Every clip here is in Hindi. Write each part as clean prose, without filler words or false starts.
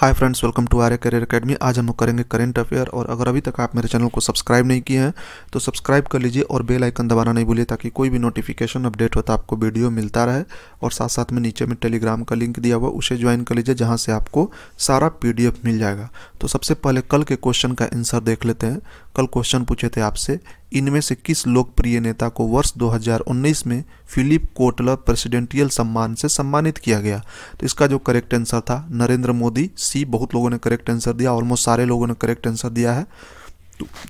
Hi friends, welcome to Arya career academy. आज हम लोग करेंगे करंट अफेयर। और अगर अभी तक आप मेरे चैनल को सब्सक्राइब नहीं किए हैं तो सब्सक्राइब कर लीजिए और बेल आइकन दबाना नहीं भूलिए, ताकि कोई भी नोटिफिकेशन अपडेट होता आपको वीडियो मिलता रहे। और साथ साथ में नीचे में टेलीग्राम का लिंक दिया हुआ, उसे ज्वाइन कर लीजिए, जहाँ से आपको सारा PDF मिल जाएगा। तो सबसे पहले कल के क्वेश्चन का आंसर देख लेते हैं। कल क्वेश्चन पूछे थे आपसे, इनमें से किस लोकप्रिय नेता को वर्ष 2019 में फिलिप कोटलर प्रेसिडेंटियल सम्मान से सम्मानित किया गया? तो इसका जो करेक्ट आंसर था नरेंद्र मोदी। सी, बहुत लोगों ने करेक्ट आंसर दिया, ऑलमोस्ट सारे लोगों ने करेक्ट आंसर दिया है।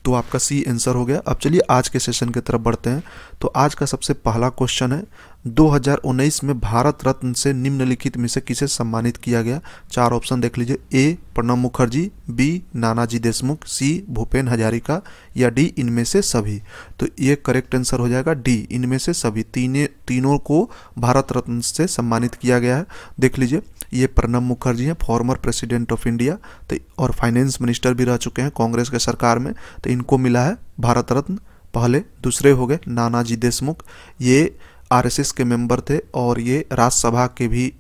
तो आपका सी आंसर हो गया। अब चलिए आज के सेशन की तरफ बढ़ते हैं। तो आज का सबसे पहला क्वेश्चन है, 2019 में भारत रत्न से निम्नलिखित में से किसे सम्मानित किया गया? चार ऑप्शन देख लीजिए। ए प्रणब मुखर्जी, बी नानाजी देशमुख, सी भूपेन हजारिका, या डी इनमें से सभी। तो ये करेक्ट आंसर हो जाएगा डी, इनमें से सभी। तीनों को भारत रत्न से सम्मानित किया गया है। देख लीजिए, ये प्रणब मुखर्जी हैं, फॉर्मर प्रेसिडेंट ऑफ इंडिया, तो और फाइनेंस मिनिस्टर भी रह चुके हैं कांग्रेस के सरकार में। तो इनको मिला है भारत रत्न पहले। दूसरे हो गए नानाजी देशमुख, ये RSS के मेंबर थे और ये राज्यसभा के भी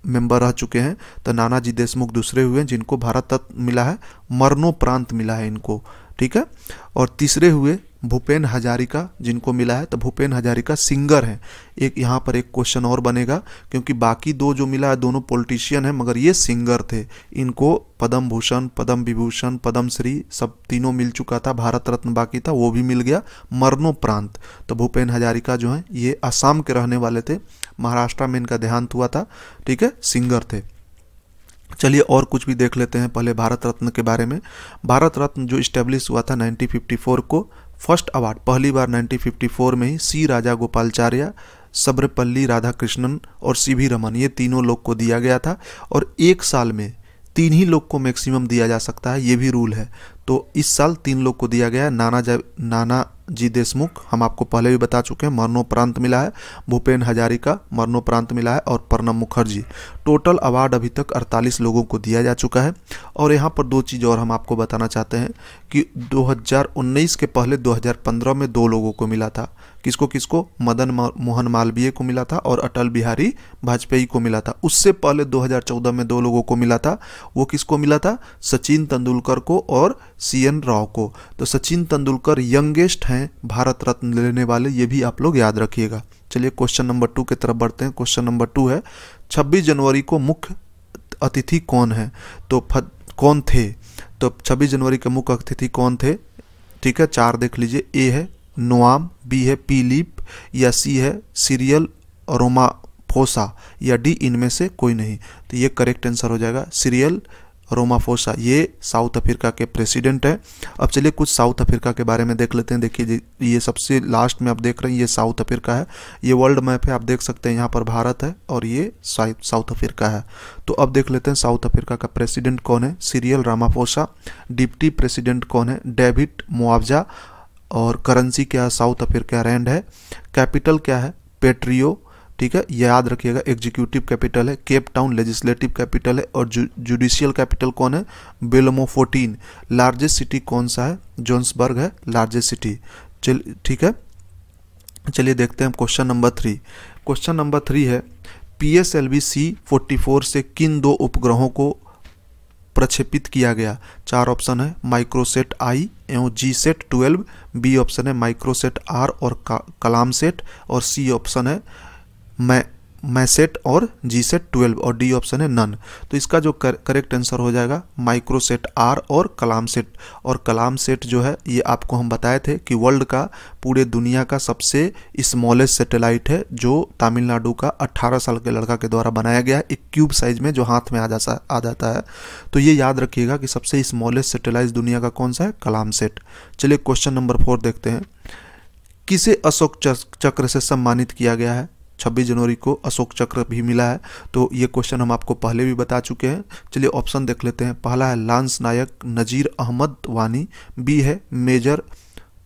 मेंबर रह चुके हैं। तो नानाजी देशमुख दूसरे हुए जिनको भारत रत्न मिला है, मरणोपरांत मिला है इनको, ठीक है। और तीसरे हुए भूपेन हजारिका, जिनको मिला है, तो भूपेन हजारिका सिंगर हैं। एक यहाँ पर एक क्वेश्चन और बनेगा, क्योंकि बाकी दो जो मिला है दोनों पॉलिटिशियन हैं, मगर ये सिंगर थे। इनको पद्म भूषण, पद्म विभूषण, पद्म श्री सब तीनों मिल चुका था, भारत रत्न बाकी था, वो भी मिल गया मरणोपरांत। तो भूपेन हजारिका जो हैं ये असम के रहने वाले थे, महाराष्ट्र में इनका देहांत हुआ था, ठीक है, सिंगर थे। चलिए और कुछ भी देख लेते हैं पहले भारत रत्न के बारे में। भारत रत्न जो इस्टेब्लिश हुआ था 1954 को, फर्स्ट अवार्ड पहली बार 1954 में ही सी राजागोपालाचार्य, सर्वपल्ली राधाकृष्णन और CV रमन, ये तीनों लोग को दिया गया था। और एक साल में 3 ही लोग को मैक्सिमम दिया जा सकता है, ये भी रूल है। तो इस साल 3 लोग को दिया गया है। नानाजी देशमुख हम आपको पहले भी बता चुके हैं, मरणोपरांत मिला है। भूपेन हजारिका मरणोपरांत मिला है। और प्रणब मुखर्जी। टोटल अवार्ड अभी तक 48 लोगों को दिया जा चुका है। और यहाँ पर 2 चीज़ और हम आपको बताना चाहते हैं कि 2019 के पहले 2015 में 2 लोगों को मिला था। किसको किसको? मदन मोहन मालवीय को मिला था और अटल बिहारी वाजपेयी को मिला था। उससे पहले 2014 में 2 लोगों को मिला था। वो किसको मिला था? सचिन तेंदुलकर को और CN राव को। तो सचिन तेंदुलकर यंगेस्ट हैं भारत रत्न लेने वाले, ये भी आप लोग याद रखिएगा। चलिए क्वेश्चन नंबर 2 की तरफ बढ़ते हैं। क्वेश्चन नंबर 2 है, 26 जनवरी को मुख्य अतिथि कौन है? तो कौन थे? तो 26 जनवरी के मुख्य अतिथि कौन थे? ठीक है, 4 देख लीजिए। ए है नोआम, बी है पीलीप, या सी है सिरियल रोमाफोसा, या डी इनमें से कोई नहीं। तो ये करेक्ट आंसर हो जाएगा सिरियल रोमाफोसा। ये साउथ अफ्रीका के प्रेसिडेंट है। अब चलिए कुछ साउथ अफ्रीका के बारे में देख लेते हैं। देखिए ये सबसे लास्ट में आप देख रहे हैं, ये साउथ अफ्रीका है। ये वर्ल्ड मैप है, आप देख सकते हैं, यहाँ पर भारत है और ये साउथ अफ्रीका है। तो अब देख लेते हैं साउथ अफ्रीका का प्रेसिडेंट कौन है? Serial Ramaphosa. डिप्टी प्रेसिडेंट कौन है? डेविड मुआवजा। और करेंसी क्या है? साउथ अफ्रीका रैंड है। कैपिटल क्या है? पेट्रियो, ठीक है, याद रखिएगा। एग्जीक्यूटिव कैपिटल है केप टाउन, लेजिस्लेटिव कैपिटल है। और जुडिशियल कैपिटल कौन है? बेल्मोफोर्टिन। लार्जेस्ट सिटी कौन सा है? जोहान्सबर्ग है लार्जेस्ट सिटी। ठीक है, चलिए देखते हैं क्वेश्चन नंबर 3। क्वेश्चन नंबर 3 है, PSLV C-44 से किन 2 उपग्रहों को प्रक्षेपित किया गया? 4 ऑप्शन है, माइक्रोसेट I एवं GSAT 12, बी ऑप्शन है माइक्रोसेट R और कलामसेट, और सी ऑप्शन है मैसेट और GSAT 12, और डी ऑप्शन है नन। तो इसका जो करेक्ट आंसर हो जाएगा माइक्रोसेट R और कलामसेट। और कलामसेट जो है ये आपको हम बताए थे कि वर्ल्ड का, पूरे दुनिया का सबसे स्मॉलेस्ट सैटेलाइट है, जो तमिलनाडु का 18 साल के लड़का के द्वारा बनाया गया है, एक क्यूब साइज में जो हाथ में आ जाता है। तो ये याद रखिएगा कि सबसे स्मॉलेस्ट सैटेलाइट दुनिया का कौन सा है? कलामसेट। चलिए क्वेश्चन नंबर 4 देखते हैं। किसे अशोक चक्र से सम्मानित किया गया है? 26 जनवरी को अशोक चक्र भी मिला है। तो ये क्वेश्चन हम आपको पहले भी बता चुके हैं। चलिए ऑप्शन देख लेते हैं। पहला है लांस नायक नजीर अहमद वानी, बी है मेजर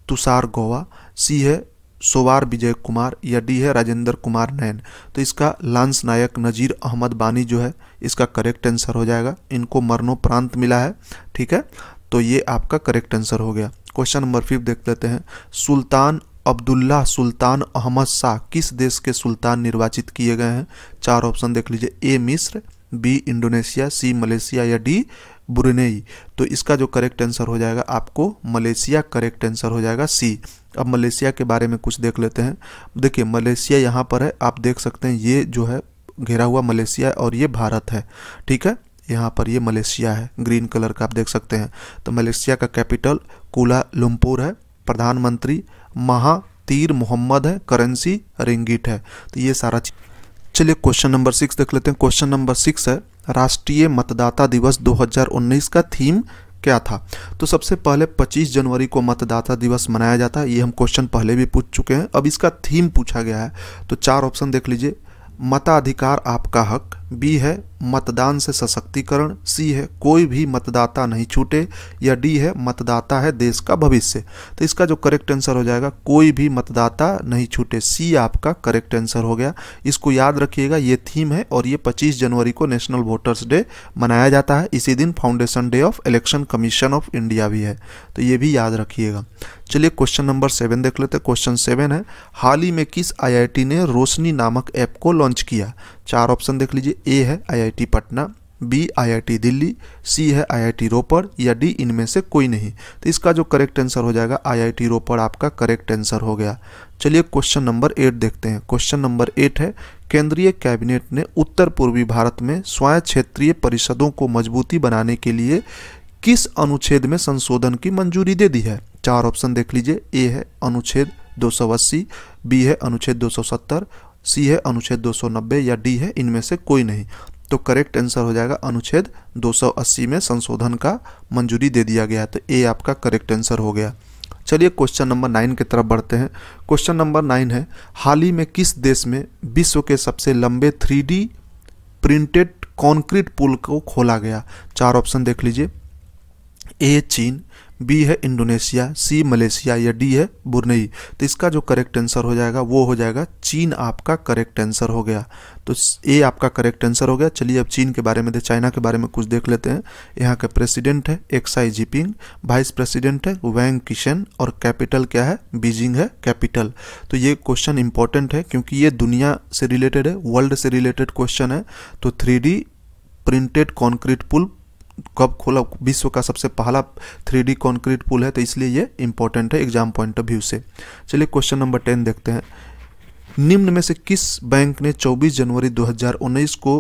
तुषार गोवा, सी है सोवार विजय कुमार, या डी है राजेंद्र कुमार नैन। तो इसका लांस नायक नजीर अहमद वानी जो है इसका करेक्ट आंसर हो जाएगा। इनको मरणोपरांत मिला है, ठीक है, तो ये आपका करेक्ट आंसर हो गया। क्वेश्चन नंबर 5 देख लेते हैं। सुल्तान अब्दुल्ला सुल्तान अहमद शाह किस देश के सुल्तान निर्वाचित किए गए हैं? 4 ऑप्शन देख लीजिए। ए मिस्र, बी इंडोनेशिया, सी मलेशिया या डी ब्रुनेई। तो इसका जो करेक्ट आंसर हो जाएगा आपको मलेशिया करेक्ट आंसर हो जाएगा सी। अब मलेशिया के बारे में कुछ देख लेते हैं। देखिए मलेशिया यहाँ पर है, आप देख सकते हैं ये जो है घेरा हुआ मलेशिया और ये भारत है, ठीक है। यहाँ पर ये मलेशिया है, ग्रीन कलर का आप देख सकते हैं। तो मलेशिया का कैपिटल कुआलालंपुर है, प्रधानमंत्री महातीर मोहम्मद है, करेंसी रिंगिट है। तो ये सारा चीज। चलिए क्वेश्चन नंबर 6 देख लेते हैं। क्वेश्चन नंबर 6 है राष्ट्रीय मतदाता दिवस 2019 का थीम क्या था। तो सबसे पहले 25 जनवरी को मतदाता दिवस मनाया जाता है, ये हम क्वेश्चन पहले भी पूछ चुके हैं। अब इसका थीम पूछा गया है, तो 4 ऑप्शन देख लीजिए। मताधिकार आपका हक, बी है मतदान से सशक्तिकरण, सी है कोई भी मतदाता नहीं छूटे, या डी है मतदाता है देश का भविष्य। तो इसका जो करेक्ट आंसर हो जाएगा कोई भी मतदाता नहीं छूटे, सी आपका करेक्ट आंसर हो गया। इसको याद रखिएगा, ये थीम है और ये 25 जनवरी को नेशनल वोटर्स डे मनाया जाता है। इसी दिन foundation day of election commission of India भी है, तो ये भी याद रखिएगा। चलिए क्वेश्चन नंबर 7 देख लेते हैं। क्वेश्चन 7 है हाल ही में किस आईआईटी ने रोशनी नामक ऐप को लॉन्च किया। 4 ऑप्शन देख लीजिए। ए है IIT Patna, B IIT Delhi, C है आईआईटी रोपड़, या डी इनमें से कोई नहीं। तो इसका जो करेक्ट आंसर हो जाएगा आईआईटी रोपड़ आपका करेक्ट आंसर हो गया। चलिए क्वेश्चन नंबर 8 देखते हैं। क्वेश्चन नंबर 8 है केंद्रीय कैबिनेट ने उत्तर पूर्वी भारत में स्वयं क्षेत्रीय परिषदों को मजबूती बनाने के लिए किस अनुच्छेद में संशोधन की मंजूरी दे दी है। 4 ऑप्शन देख लीजिए। ए है अनुच्छेद 280, बी है अनुच्छेद 270, सी है अनुच्छेद 290, या डी है इनमें से कोई नहीं। तो करेक्ट आंसर हो जाएगा अनुच्छेद 280 में संशोधन का मंजूरी दे दिया गया, तो ए आपका करेक्ट आंसर हो गया। चलिए क्वेश्चन नंबर 9 की तरफ बढ़ते हैं। क्वेश्चन नंबर 9 है हाल ही में किस देश में विश्व के सबसे लंबे 3D प्रिंटेड कंक्रीट पुल को खोला गया। 4 ऑप्शन देख लीजिए। ए चीन, बी है इंडोनेशिया, सी मलेशिया, या डी है ब्रुनेई। तो इसका जो करेक्ट आंसर हो जाएगा वो हो जाएगा चीन आपका करेक्ट आंसर हो गया। तो ए आपका करेक्ट आंसर हो गया। चलिए अब चीन के बारे में चाइना के बारे में कुछ देख लेते हैं। यहाँ का प्रेसिडेंट है एक्साई जिपिंग, वाइस प्रेसिडेंट है वैंग किशन, और कैपिटल क्या है बीजिंग है कैपिटल। तो ये क्वेश्चन इंपॉर्टेंट है क्योंकि ये दुनिया से रिलेटेड है, वर्ल्ड से रिलेटेड क्वेश्चन है। तो 3D प्रिंटेड कॉन्क्रीट पुल कब खोला, विश्व का सबसे पहला 3D कंक्रीट पुल है, तो इसलिए ये इंपॉर्टेंट है एग्जाम पॉइंट ऑफ व्यू से। चलिए क्वेश्चन नंबर 10 देखते हैं। निम्न में से किस बैंक ने 24 जनवरी 2019 को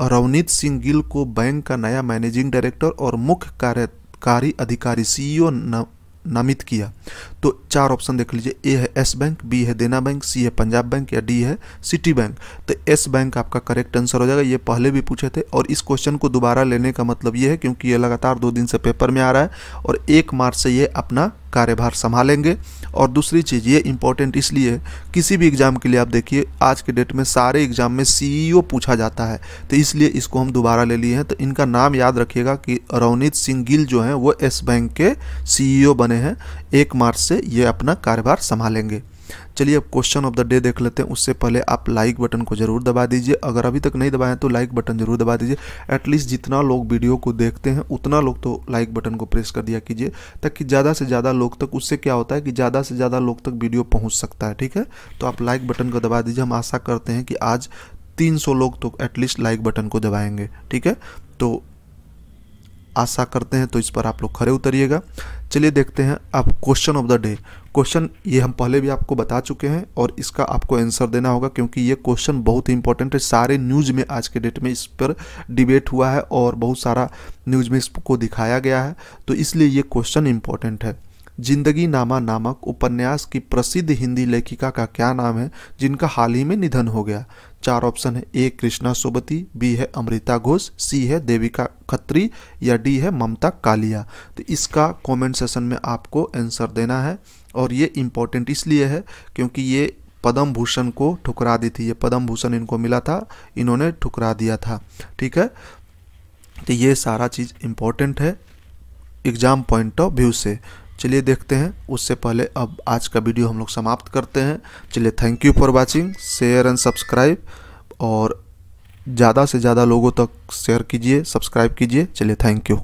रवनीत सिंह गिल को बैंक का नया मैनेजिंग डायरेक्टर और मुख्य कार्यकारी अधिकारी CEO नामित किया। तो 4 ऑप्शन देख लीजिए। ए है एस बैंक, बी है देना बैंक, सी है पंजाब बैंक, या डी है सिटी बैंक। तो एस बैंक आपका करेक्ट आंसर हो जाएगा। ये पहले भी पूछे थे और इस क्वेश्चन को दोबारा लेने का मतलब ये है क्योंकि ये लगातार 2 दिन से पेपर में आ रहा है और 1 मार्च से ये अपना कार्यभार संभालेंगे। और दूसरी चीज़ ये इंपॉर्टेंट इसलिए है, किसी भी एग्जाम के लिए आप देखिए आज के डेट में सारे एग्जाम में CEO पूछा जाता है, तो इसलिए इसको हम दोबारा ले लिए हैं। तो इनका नाम याद रखिएगा कि रवनीत सिंह गिल जो हैं वो एस बैंक के CEO बने हैं। 1 मार्च से ये अपना कार्यभार संभालेंगे। चलिए अब क्वेश्चन ऑफ द डे देख लेते हैं। उससे पहले आप लाइक बटन को जरूर दबा दीजिए, अगर अभी तक नहीं दबाएं तो लाइक बटन जरूर दबा दीजिए। एटलीस्ट जितना लोग वीडियो को देखते हैं उतना लोग तो लाइक बटन को प्रेस कर दिया कीजिए, ताकि ज़्यादा से ज़्यादा लोग तक, उससे क्या होता है कि ज़्यादा से ज़्यादा लोग तक वीडियो पहुँच सकता है। ठीक है, तो आप लाइक बटन को दबा दीजिए। हम आशा करते हैं कि आज 300 लोग तो एटलीस्ट लाइक बटन को दबाएंगे। ठीक है, तो आशा करते हैं तो इस पर आप लोग खरे उतरिएगा। चलिए देखते हैं अब question of the day. Question ये हम पहले भी आपको बता चुके हैं और इसका आपको आंसर देना होगा क्योंकि ये क्वेश्चन बहुत ही इंपॉर्टेंट है। सारे न्यूज़ में आज के डेट में इस पर डिबेट हुआ है और बहुत सारा न्यूज़ में इसको दिखाया गया है, तो इसलिए ये क्वेश्चन इंपॉर्टेंट है। जिंदगी नामा नामक उपन्यास की प्रसिद्ध हिंदी लेखिका का क्या नाम है जिनका हाल ही में निधन हो गया। 4 ऑप्शन है। ए कृष्णा सोबती, बी है अमृता घोष, सी है देविका खत्री, या डी है ममता कालिया। तो इसका कमेंट सेशन में आपको आंसर देना है और ये इम्पोर्टेंट इसलिए है क्योंकि ये पद्म भूषण को ठुकरा दी थी। ये पद्म भूषण इनको मिला था, इन्होंने ठुकरा दिया था। ठीक है, तो ये सारा चीज़ इम्पोर्टेंट है एग्जाम पॉइंट ऑफ व्यू से। चलिए देखते हैं, उससे पहले अब आज का वीडियो हम लोग समाप्त करते हैं। चलिए thank you for watching, share and subscribe, और ज़्यादा से ज़्यादा लोगों तक शेयर कीजिए, सब्सक्राइब कीजिए। चलिए थैंक यू।